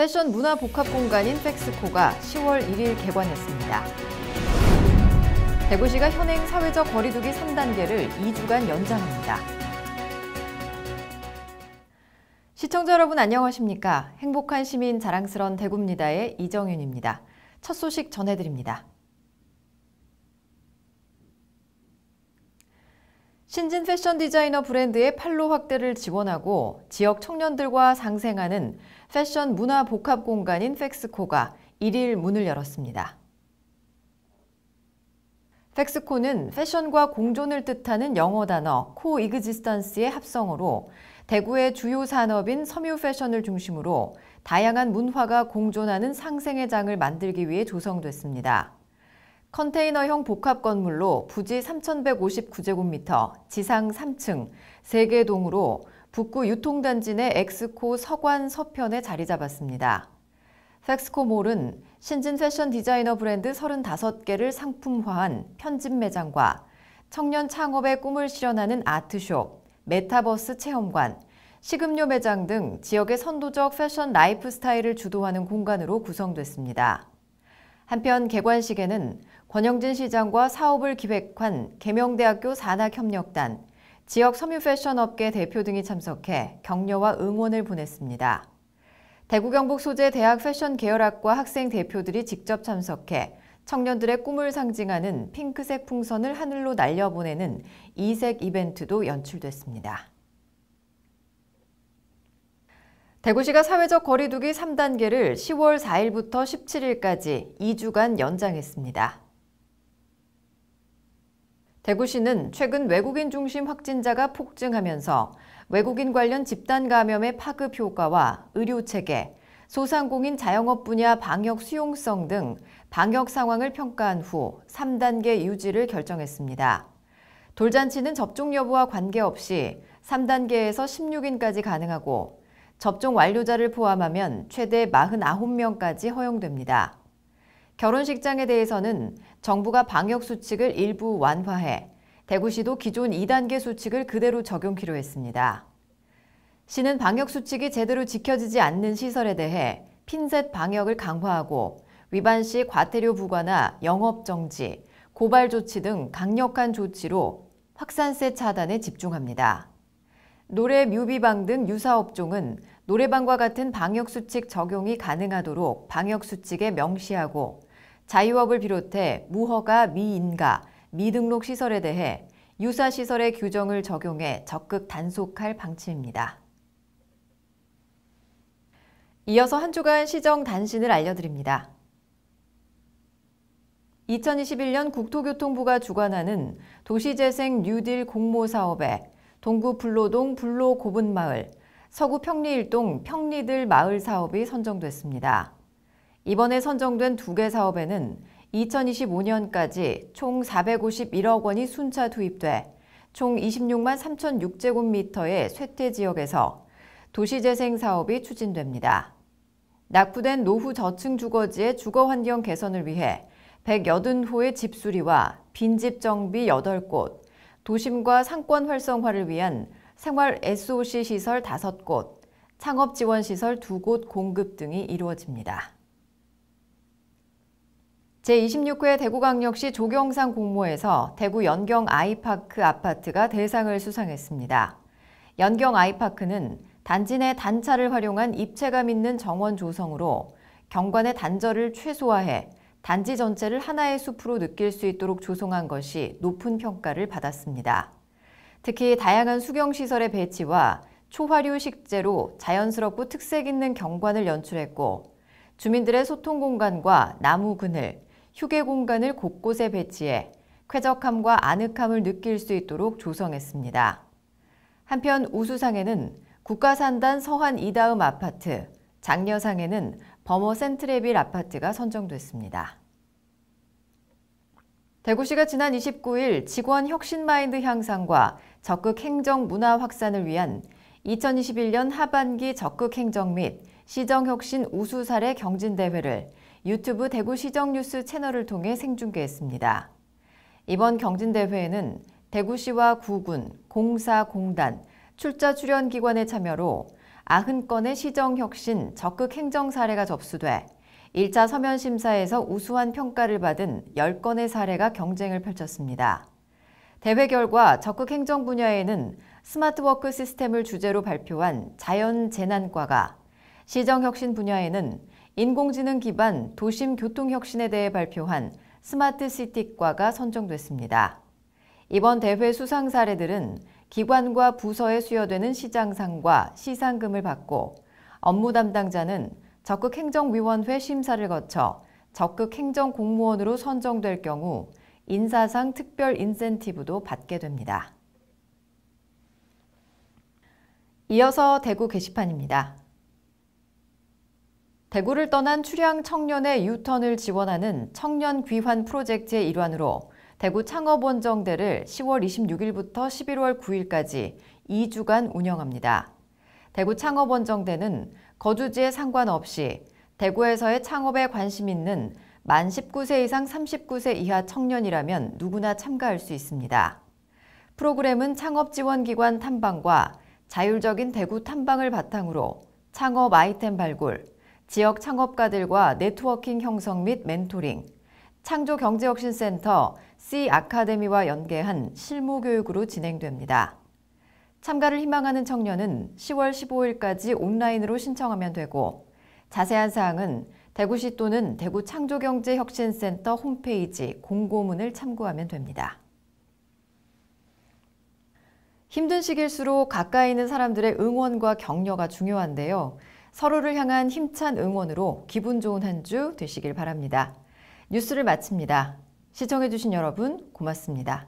패션 문화 복합 공간인 팩스코가 10월 1일 개관했습니다. 대구시가 현행 사회적 거리두기 3단계를 2주간 연장합니다. 시청자 여러분 안녕하십니까? 행복한 시민 자랑스런 대구입니다의 이정윤입니다. 첫 소식 전해드립니다. 신진 패션 디자이너 브랜드의 판로 확대를 지원하고 지역 청년들과 상생하는 패션 문화 복합 공간인 팩스코가 1일 문을 열었습니다. 팩스코는 패션과 공존을 뜻하는 영어 단어 코익지스턴스의 합성어로 대구의 주요 산업인 섬유 패션을 중심으로 다양한 문화가 공존하는 상생의 장을 만들기 위해 조성됐습니다. 컨테이너형 복합 건물로 부지 3,159제곱미터, 지상 3층, 3개 동으로 북구 유통단지 내 엑스코 서관 서편에 자리 잡았습니다. 팩스코몰은 신진 패션 디자이너 브랜드 35개를 상품화한 편집 매장과 청년 창업의 꿈을 실현하는 아트숍, 메타버스 체험관, 식음료 매장 등 지역의 선도적 패션 라이프 스타일을 주도하는 공간으로 구성됐습니다. 한편 개관식에는 권영진 시장과 사업을 기획한 계명대학교 산학협력단, 지역 섬유 패션 업계 대표 등이 참석해 격려와 응원을 보냈습니다. 대구 경북 소재 대학 패션 계열학과 학생 대표들이 직접 참석해 청년들의 꿈을 상징하는 핑크색 풍선을 하늘로 날려보내는 이색 이벤트도 연출됐습니다. 대구시가 사회적 거리두기 3단계를 10월 4일부터 17일까지 2주간 연장했습니다. 대구시는 최근 외국인 중심 확진자가 폭증하면서 외국인 관련 집단 감염의 파급 효과와 의료체계, 소상공인 자영업 분야 방역 수용성 등 방역 상황을 평가한 후 3단계 유지를 결정했습니다. 돌잔치는 접종 여부와 관계없이 3단계에서 16인까지 가능하고 접종 완료자를 포함하면 최대 49명까지 허용됩니다. 결혼식장에 대해서는 정부가 방역 수칙을 일부 완화해 대구시도 기존 2단계 수칙을 그대로 적용키로 했습니다. 시는 방역 수칙이 제대로 지켜지지 않는 시설에 대해 핀셋 방역을 강화하고 위반 시 과태료 부과나 영업 정지, 고발 조치 등 강력한 조치로 확산세 차단에 집중합니다. 노래, 뮤비방 등 유사업종은 노래방과 같은 방역수칙 적용이 가능하도록 방역수칙에 명시하고 자유업을 비롯해 무허가, 미인가, 미등록 시설에 대해 유사시설의 규정을 적용해 적극 단속할 방침입니다. 이어서 한 주간 시정 단신을 알려드립니다. 2021년 국토교통부가 주관하는 도시재생 뉴딜 공모사업에 동구 불로동 불로고분마을, 서구 평리일동 평리들 마을 사업이 선정됐습니다. 이번에 선정된 2개 사업에는 2025년까지 총 451억 원이 순차 투입돼 총 26만 3,006제곱미터의 쇠퇴 지역에서 도시재생 사업이 추진됩니다. 낙후된 노후 저층 주거지의 주거 환경 개선을 위해 180호의 집 수리와 빈집 정비 8곳, 도심과 상권 활성화를 위한 생활 SOC 시설 5곳, 창업 지원 시설 2곳 공급 등이 이루어집니다. 제26회 대구광역시 조경상 공모에서 대구 연경 아이파크 아파트가 대상을 수상했습니다. 연경 아이파크는 단지 내 단차를 활용한 입체감 있는 정원 조성으로 경관의 단절을 최소화해 단지 전체를 하나의 숲으로 느낄 수 있도록 조성한 것이 높은 평가를 받았습니다. 특히 다양한 수경시설의 배치와 초화류 식재로 자연스럽고 특색 있는 경관을 연출했고 주민들의 소통 공간과 나무 그늘, 휴게 공간을 곳곳에 배치해 쾌적함과 아늑함을 느낄 수 있도록 조성했습니다. 한편 우수상에는 국가산단 서한 이다음 아파트, 장려상에는 범어 센트레빌 아파트가 선정됐습니다. 대구시가 지난 29일 직원 혁신 마인드 향상과 적극 행정 문화 확산을 위한 2021년 하반기 적극 행정 및 시정혁신 우수 사례 경진대회를 유튜브 대구시정뉴스 채널을 통해 생중계했습니다. 이번 경진대회에는 대구시와 구군, 공사, 공단, 출자 출연 기관의 참여로 90건의 시정혁신, 적극 행정 사례가 접수돼 1차 서면 심사에서 우수한 평가를 받은 10건의 사례가 경쟁을 펼쳤습니다. 대회 결과 적극 행정 분야에는 스마트워크 시스템을 주제로 발표한 자연재난과가, 시정혁신 분야에는 인공지능 기반 도심 교통혁신에 대해 발표한 스마트시티과가 선정됐습니다. 이번 대회 수상 사례들은 기관과 부서에 수여되는 시장상과 시상금을 받고 업무 담당자는 적극행정위원회 심사를 거쳐 적극행정공무원으로 선정될 경우 인사상 특별 인센티브도 받게 됩니다. 이어서 대구 게시판입니다. 대구를 떠난 출향 청년의 유턴을 지원하는 청년 귀환 프로젝트의 일환으로 대구 창업원정대를 10월 26일부터 11월 9일까지 2주간 운영합니다. 대구 창업원정대는 거주지에 상관없이 대구에서의 창업에 관심 있는 만 19세 이상 39세 이하 청년이라면 누구나 참가할 수 있습니다. 프로그램은 창업지원기관 탐방과 자율적인 대구 탐방을 바탕으로 창업 아이템 발굴, 지역 창업가들과 네트워킹 형성 및 멘토링, 창조경제혁신센터 C-아카데미와 연계한 실무교육으로 진행됩니다. 참가를 희망하는 청년은 10월 15일까지 온라인으로 신청하면 되고 자세한 사항은 대구시 또는 대구창조경제혁신센터 홈페이지 공고문을 참고하면 됩니다. 힘든 시기일수록 가까이 있는 사람들의 응원과 격려가 중요한데요. 서로를 향한 힘찬 응원으로 기분 좋은 한 주 되시길 바랍니다. 뉴스를 마칩니다. 시청해주신 여러분 고맙습니다.